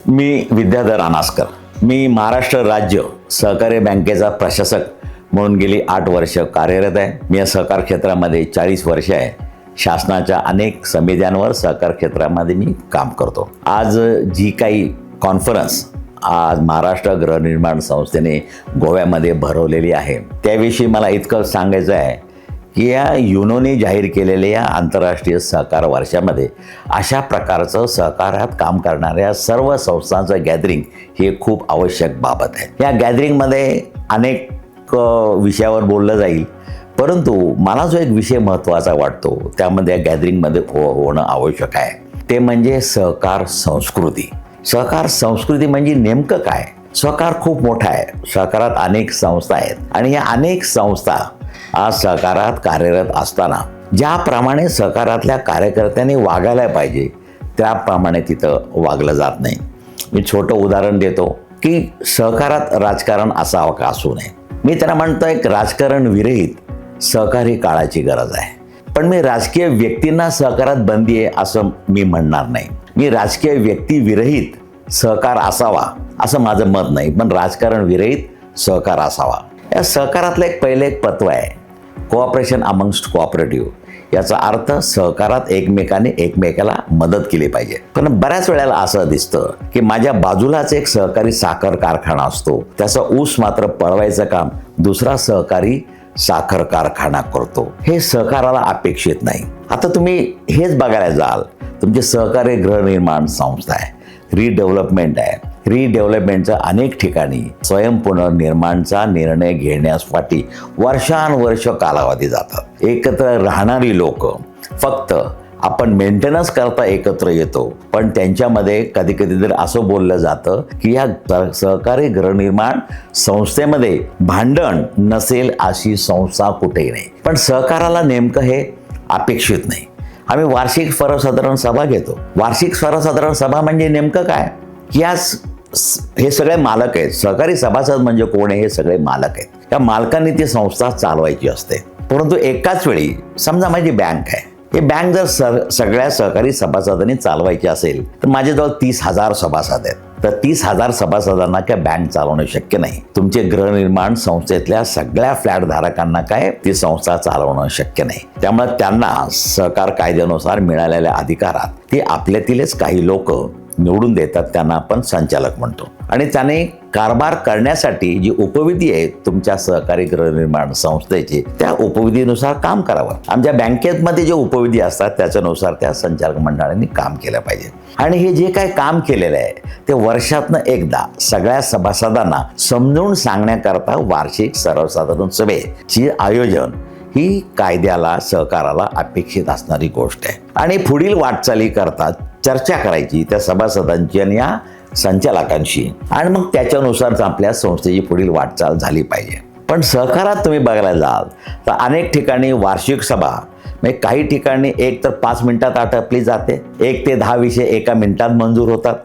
मी विद्याधर अनासकर. मी महाराष्ट्र राज्य सहकारी बँकेचा प्रशासक म्हणून गेली 8 वर्ष कार्यरत आहे. मी या सहकार क्षेत्रामध्ये 40 वर्ष आहे. शासनाच्या अनेक समित्यांवर सहकार क्षेत्रामध्ये मी काम करतो. आज जी काही कॉन्फरन्स आज महाराष्ट्र गृहनिर्माण संस्थेने गोव्यामध्ये भरवलेली आहे, त्याविषयी मला इतकं सांगायचं आहे की या युनोने जाहीर केलेल्या या आंतरराष्ट्रीय सहकार वर्षामध्ये अशा प्रकारचं सहकारात काम करणाऱ्या सर्व संस्थांचं गॅदरिंग ही खूप आवश्यक बाबत आहे. या गॅदरिंगमध्ये अनेक विषयावर बोललं जाईल, परंतु मला जो एक विषय महत्त्वाचा वाटतो त्यामध्ये या गॅदरिंगमध्ये होणं आवश्यक आहे, ते म्हणजे सहकार संस्कृती. सहकार संस्कृती म्हणजे नेमकं काय? सहकार खूप मोठा आहे. सहकारात अनेक संस्था आहेत आणि या अनेक संस्था आज सहकारात कार्यरत असताना ज्याप्रमाणे सहकारातल्या कार्यकर्त्यांनी वागायला पाहिजे त्याप्रमाणे तिथं वागलं जात नाही. मी छोटं उदाहरण देतो की सहकारात राजकारण असावं का असू नये. मी त्यांना म्हणतो एक राजकारण विरहित सहकारी काळाची गरज आहे. पण मी राजकीय व्यक्तींना सहकारात बंदी आहे असं मी म्हणणार नाही. मी राजकीय व्यक्ती विरहित सहकार असावा असं माझं मत नाही, पण राजकारण विरहित सहकार असावा. या सहकारातलं पहिलं एक तत्व आहे, कोऑपरेशन अमंगस्ट कोऑपरेटिव्ह. याचा अर्थ सहकारात एकमेकाने एकमेकाला मदत केली पाहिजे. पण बऱ्याच वेळेला असं दिसतं की माझ्या बाजूलाच एक सहकारी साखर कारखाना असतो, त्याचा ऊस मात्र पळवायचं काम दुसरा सहकारी साखर कारखाना करतो. हे सहकाराला अपेक्षित नाही. आता तुम्ही हेच बघायला जाल, तुमचे सहकारी गृहनिर्माण संस्था आहे, रिडेव्हलपमेंट आहे. रिडेव्हलपमेंटच्या अनेक ठिकाणी स्वयंपुनर्निर्माणचा निर्णय घेण्यासाठी वर्षानुवर्ष कालावधी जातात. एकत्र राहणारी लोक फक्त आपण मेंटेनन्स करता एकत्र येतो, पण त्यांच्यामध्ये कधी कधी तर असं बोललं जातं की या सहकारी गृहनिर्माण संस्थेमध्ये भांडण नसेल अशी संस्था कुठेही नाही. पण सहकाराला नेमकं हे अपेक्षित नाही. आम्ही वार्षिक सर्वसाधारण सभा घेतो. वार्षिक सर्वसाधारण सभा म्हणजे नेमकं काय की आज हे सगळे मालक आहेत. सहकारी सभासद म्हणजे कोण आहे? हे सगळे मालक आहेत. त्या मालकांनी ती संस्था चालवायची असते. परंतु एकाच वेळी समजा माझी बँक आहे, ही बँक जर सगळ्या सहकारी सभासदांनी चालवायची असेल तर माझ्याजवळ 30,000 सभासद आहेत. तर 30,000 सभासदांना काय बँक चालवणं शक्य नाही. तुमचे गृहनिर्माण संस्थेतल्या सगळ्या फ्लॅट धारकांना काय ती संस्था चालवणं शक्य नाही. त्यामुळे त्यांना सहकार कायद्यानुसार मिळालेल्या अधिकारात ते आपल्यातीलच काही लोक निवडून देतात, त्यांना आपण संचालक म्हणतो. आणि त्याने कारभार करण्यासाठी जी उपविधी आहे तुमच्या सहकारी गृहनिर्माण संस्थेची, त्या उपविधीनुसार काम करावं. आमच्या बँकेमध्ये जे उपविधी असतात त्याच्यानुसार त्या संचालक मंडळाने काम केलं पाहिजे. आणि हे जे काही काम केलेलं आहे ते वर्षातनं एकदा सगळ्या सभासदांना समजून सांगण्याकरता वार्षिक सर्वसाधारण सभेची आयोजन ही कायद्याला सहकाराला अपेक्षित असणारी गोष्ट आहे. आणि पुढील वाटचाली करता चर्चा करायची त्या सभासदांची आणि या संचालकांशी, आणि मग त्याच्यानुसार आपल्या संस्थेची पुढील वाटचाल झाली पाहिजे. पण सहकारात तुम्ही बघायला जाल तर अनेक ठिकाणी वार्षिक सभा म्हणजे काही ठिकाणी 1 तर 5 मिनिटात आटपली जाते, 1 ते 10 विषय 1 मिनिटात मंजूर होतात.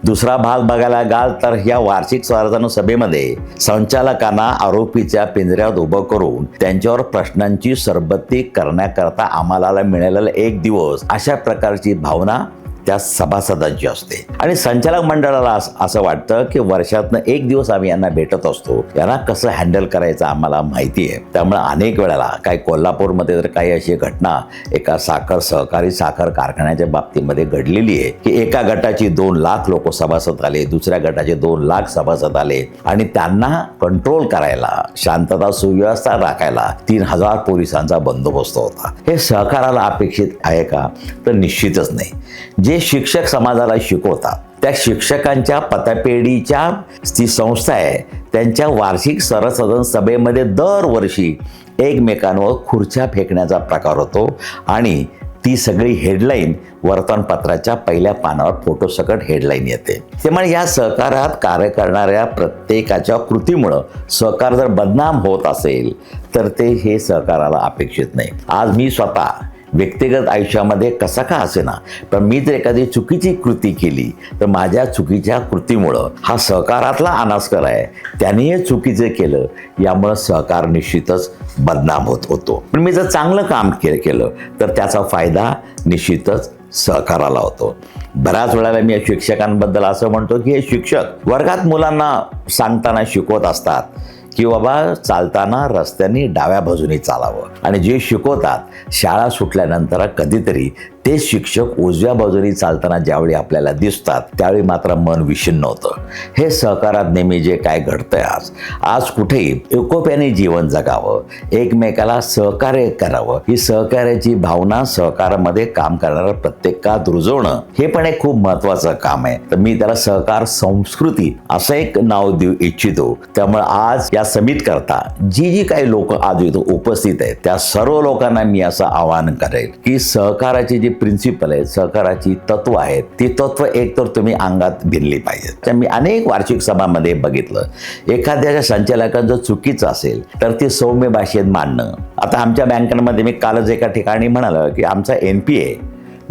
दुसरा भाग बघायला गाल तर या वार्षिक सर्वसाधारण सभेमध्ये संचालकांना आरोपीच्या पिंजऱ्यात उभं करून त्यांच्यावर प्रश्नांची सरबत्ती करण्याकरता आम्हाला मिळालेला 1 दिवस अशा प्रकारची भावना त्या सभासदांची असते. आणि संचालक मंडळाला असं वाटतं की वर्षातनं 1 दिवस आम्ही यांना भेटत असतो, यांना कसं हँडल करायचं आम्हाला माहिती आहे. त्यामुळे अनेक वेळेला काही कोल्हापूरमध्ये तर काही अशी घटना एका सहकारी साखर कारखान्याच्या बाबतीमध्ये घडलेली आहे की एका गटाची 2 लाख लोक सभासद आले, दुसऱ्या गटाचे 2 लाख सभासद आले आणि त्यांना कंट्रोल करायला, शांतता सुव्यवस्था राखायला 3,000 पोलिसांचा बंदोबस्त होता. हे सहकाराला अपेक्षित आहे का? तर निश्चितच नाही. जे शिक्षक समाजाला शिकवतात त्या शिक्षकांच्या पतपेढीच्या ती संस्था आहे, त्यांच्या वार्षिक सर्वसाधारण सभेमध्ये दरवर्षी एकमेकांवर खुर्च्या फेकण्याचा प्रकार होतो आणि ती सगळी हेडलाईन वर्तमानपत्राच्या पहिल्या पानावर फोटोसकट हेडलाईन येते. त्यामुळे या सहकारात कार्य करणाऱ्या प्रत्येकाच्या कृतीमुळं सहकार जर बदनाम होत असेल तर ते हे सहकाराला अपेक्षित नाही. आज मी स्वतः व्यक्तिगत आयुष्यामध्ये कसा का असेना, पण मी जर एखादी चुकीची कृती केली तर माझ्या चुकीच्या कृतीमुळं हा सहकारातला अनास्कर आहे, त्याने हे चुकीचं केलं, यामुळं सहकार निश्चितच बदनाम होतो. पण मी जर चांगलं काम केलं तर त्याचा फायदा निश्चितच सहकाराला होतो. बऱ्याच वेळेला मी शिक्षकांबद्दल असं म्हणतो की हे शिक्षक वर्गात मुलांना सांगताना शिकवत असतात की बाबा चालताना रस्त्याने डाव्या बाजूने चालावं, आणि जे शिकवतात शाळा सुटल्यानंतर कधीतरी ते शिक्षक उजव्या बाजूने चालताना ज्यावेळी आपल्याला दिसतात त्यावेळी मात्र मन विषण्ण होतं. हे सहकारात नेहमी जे काय घडतंय आज कुठेही एकोप्याने जीवन जगावं, एकमेकाला सहकार्य करावं, ही सहकार्याची भावना सहकारामध्ये काम करणाऱ्या प्रत्येकात रुजवणं हे पण एक खूप महत्वाचं काम आहे. तर मी त्याला सहकार संस्कृती असं एक नाव देऊ इच्छितो. त्यामुळे आज या समिट करता जी काही लोक आज इथं उपस्थित आहेत त्या सर्व लोकांना मी असं आवाहन करेल की सहकाराची जी प्रिन्सिपल आहे, सहकाराची तत्व आहेत, ती तत्व एकतर तुम्ही अंगात भिनली पाहिजेत. मी अनेक वार्षिक सभांमध्ये बघितलं, एखाद्याच्या संचालकांचं चुकीचं असेल तर ते सौम्य भाषेत मांडणं. आता आमच्या बँकांमध्ये मी कालच एका ठिकाणी म्हणालो की आमचा NPA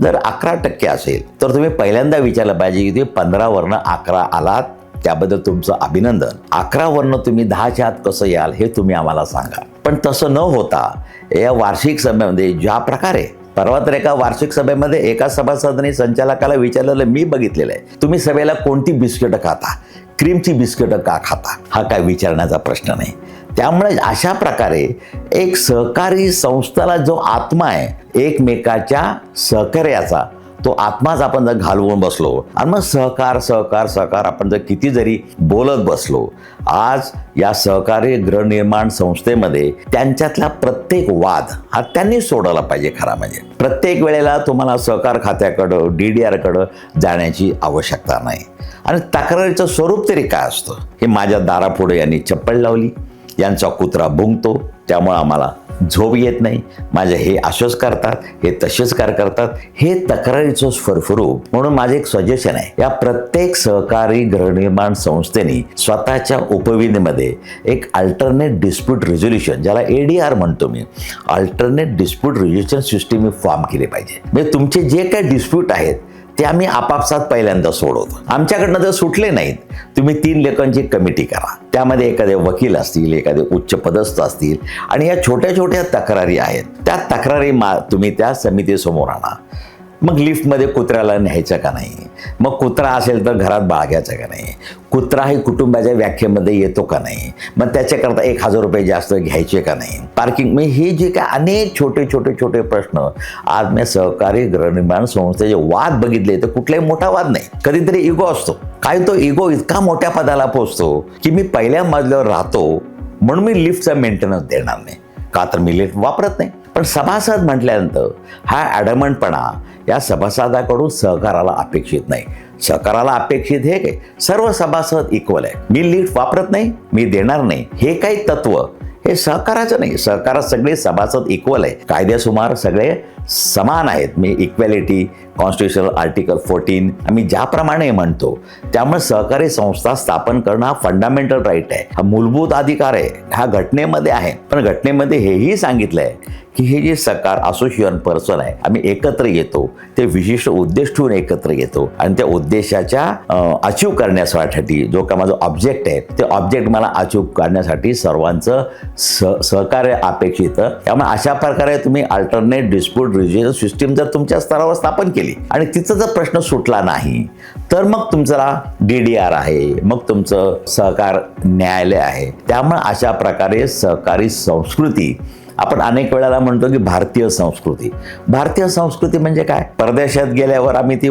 जर 11% असेल तर तुम्ही पहिल्यांदा विचारलं पाहिजे की तुम्ही 15 वरनं 11 आलात, त्याबद्दल तुमचं अभिनंदन. 11 वरनं तुम्ही 10च्या आत कसं याल हे तुम्ही आम्हाला सांगा. पण तसं न होता या वार्षिक सभेमध्ये ज्या प्रकारे परवा तर एका वार्षिक सभेमध्ये एका सभासदाने संचालकाला विचारलेलं मी बघितलेलं आहे, तुम्ही सभेला कोणती बिस्किटं खाता, क्रीमची बिस्किटं का खाता, हा काय विचारण्याचा प्रश्न नाही. त्यामुळे अशा प्रकारे एक सहकारी संस्थेला जो आत्मा आहे एकमेकाच्या सहकार्याचा, तो आत्माच आपण जर घालवून बसलो आणि मग सहकार सहकार सहकार आपण जर किती जरी बोलत बसलो, आज या सहकारी गृहनिर्माण संस्थेमध्ये त्यांच्यातला प्रत्येक वाद हा त्यांनी सोडवला पाहिजे. खरा म्हणजे प्रत्येक वेळेला तुम्हाला सहकार खात्याकडं DDRकडं जाण्याची आवश्यकता नाही. आणि तक्रारीचं स्वरूप तरी काय असतं, हे माझ्या दारापुढे यांनी चप्पल लावली, यांचा कुत्रा भुंकतो, त्यामुळे आम्हाला झोप येत नाही, माझे हे असेच करतात, हे तसेच करतात, हे तक्रारीचं स्वरूप. म्हणून माझे एक सजेशन आहे, या प्रत्येक सहकारी गृहनिर्माण संस्थेने स्वतःच्या उपविधीमध्ये एक अल्टरनेट डिस्प्यूट रिझोल्युशन, ज्याला ADR म्हणतो मी, alternate dispute resolution system form केली पाहिजे. म्हणजे तुमचे जे काही डिस्प्यूट आहेत ते आम्ही आपापसात पहिल्यांदा सोडवतो. आमच्याकडनं जर सुटले नाहीत, तुम्ही 3 लोकांची कमिटी करा, त्यामध्ये एखादे वकील असतील, एखादे उच्च पदस्थ असतील, आणि या छोट्या छोट्या तक्रारी आहेत त्या तक्रारी तुम्ही त्या समितीसमोर आणा. मग लिफ्टमध्ये कुत्र्याला न्यायचं का नाही, मग कुत्रा असेल तर घरात बाळगायचं का नाही, कुत्रा हे कुटुंबाच्या व्याख्येमध्ये येतो का नाही, मग त्याच्याकरता 1000 रुपये जास्त घ्यायचे का नाही, पार्किंग, मग हे जे काय अनेक छोटे छोटे छोटे प्रश्न आज मी सहकारी गृहनिर्माण संस्थेचे वाद बघितले तर कुठलाही मोठा वाद नाही, कधीतरी इगो असतो. काय तो इगो इतका मोठ्या पदाला पोहोचतो की मी पहिल्या मजल्यावर राहतो म्हणून मी लिफ्टचा मेंटेनन्स देणार नाही, का तर मी लिफ्ट वापरत नाही. पण सभासद म्हटल्यानंतर हा ॲडमंटपणा या सभासदाकडून सहकाराला अपेक्षित नाही. सहकाराला अपेक्षित हे काय, सर्व सभासद इक्वल आहे, मी लिफ्ट वापरत नाही, मी देणार नाही, हे काही तत्व हे सहकाराचं नाही. सहकारात सगळे सभासद इक्वल आहे, कायद्यासुमार सगळे समान आहेत. मी इक्वॅलिटी, कॉन्स्टिट्युशनल आर्टिकल 14 आम्ही ज्याप्रमाणे म्हणतो, त्यामुळे सहकारी संस्था स्थापन करणं हा फंडामेंटल राईट आहे, हा मूलभूत अधिकार आहे, हा घटनेमध्ये आहे. पण घटनेमध्ये हेही सांगितलं आहे की हे जे सहकार असोसिएशन पर्सन आहे, आम्ही एकत्र येतो, ते विशिष्ट उद्देश ठेवून एकत्र येतो, आणि त्या उद्देशाच्या अचीव करण्यासाठी जो का माझा ऑब्जेक्ट आहे, ते ऑब्जेक्ट मला अचीव करण्यासाठी सर्वांचं सहकार्य अपेक्षित. त्यामुळे अशा प्रकारे तुम्ही अल्टरनेट डिस्प्यूट रिझोल्युशन सिस्टीम जर तुमच्या स्तरावर स्थापन केली आणि तिचा जर प्रश्न सुटला नाही, तर मग तुमचा DDR आहे, मग तुमचं सहकार न्यायालय आहे. त्यामुळे अशा प्रकारे सहकारी संस्कृती आपण अनेक वेळेला म्हणतो की भारतीय संस्कृती. भारतीय संस्कृती म्हणजे काय, परदेशात गेल्यावर आम्ही ती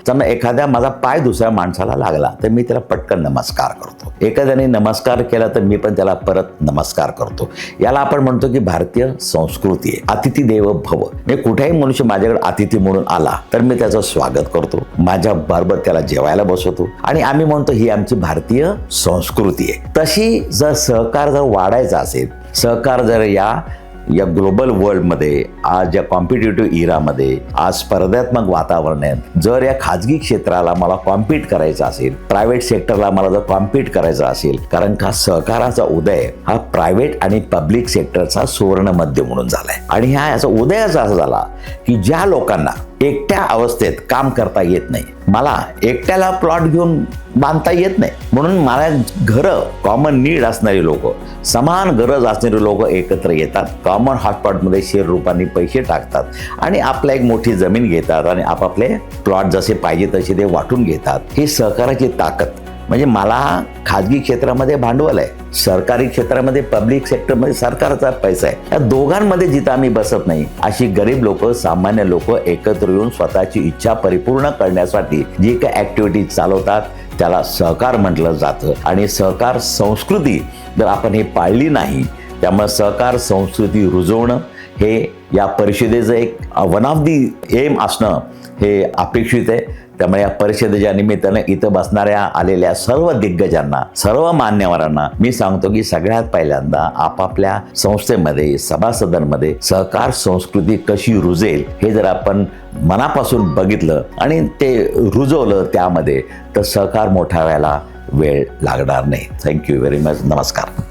समजा एखाद्या माझा पाय दुसऱ्या माणसाला लागला तर मी त्याला पटकन नमस्कार करतो, एखाद्याने नमस्कार केला तर मी पण त्याला परत नमस्कार करतो. याला आपण म्हणतो की भारतीय संस्कृती आहे. अतिथी देवो भव. मी कुठेही मनुष्य माझ्याकडे अतिथी म्हणून आला तर मी त्याचं स्वागत करतो, माझ्या बरोबर त्याला जेवायला बसवतो, आणि आम्ही म्हणतो ही आमची भारतीय संस्कृती आहे. तशी जर सहकार जर वाढायचा असेल, सहकार जर या ग्लोबल वर्ल्डमध्ये, आज या कॉम्पिटेटिव्ह इरामध्ये, आज स्पर्धात्मक वातावरणात जर या खाजगी क्षेत्राला मला कॉम्पीट करायचं असेल, प्रायव्हेट सेक्टरला मला जर कॉम्पीट करायचं असेल, कारण का सहकाराचा उदय हा प्रायव्हेट आणि पब्लिक सेक्टरचा सुवर्ण मध्य म्हणून झालाय. आणि याचा उदय असा झाला की ज्या लोकांना एकट्या अवस्थेत काम करता येत नाही. मला एकट्याला प्लॉट घेऊन बांधता येत नाही. म्हणून मला घरं, कॉमन नीड असणारी लोक, समान गरज असणारी लोक एकत्र येतात, कॉमन हॉटपॉटमध्ये शेअर रूपाने पैसे टाकतात आणि आपल्या एक मोठी जमीन घेतात आणि आपापले प्लॉट जसे पाहिजे तसे ते वाटून घेतात. ही सहकाराची ताकद. म्हणजे मला खाजगी क्षेत्रामध्ये भांडवल आहे, सरकारी क्षेत्रामध्ये, पब्लिक सेक्टरमध्ये सरकारचा पैसा आहे. या दोघांमध्ये जिथं आम्ही बसत नाही, अशी गरीब लोक, सामान्य लोक एकत्र येऊन स्वतःची इच्छा परिपूर्ण करण्यासाठी जी काही ऍक्टिव्हिटी चालवतात त्याला सहकार म्हटलं जातं. आणि सहकार संस्कृती जर आपण हे पाळली नाही, त्यामुळे सहकार संस्कृती रुजवणं हे या परिषदेचं एक वन ऑफ दी एम असणं हे अपेक्षित आहे. त्यामुळे या परिषदेच्या निमित्तानं इथं बसणाऱ्या आलेल्या सर्व दिग्गजांना, सर्व मान्यवरांना मी सांगतो की सगळ्यात पहिल्यांदा आपापल्या संस्थेमध्ये, सभासदांमध्ये सहकार संस्कृती कशी रुजेल हे जर आपण मनापासून बघितलं आणि ते रुजवलं त्यामध्ये, तर सहकार मोठा व्हायला वेळ लागणार नाही. Thank you very much. नमस्कार.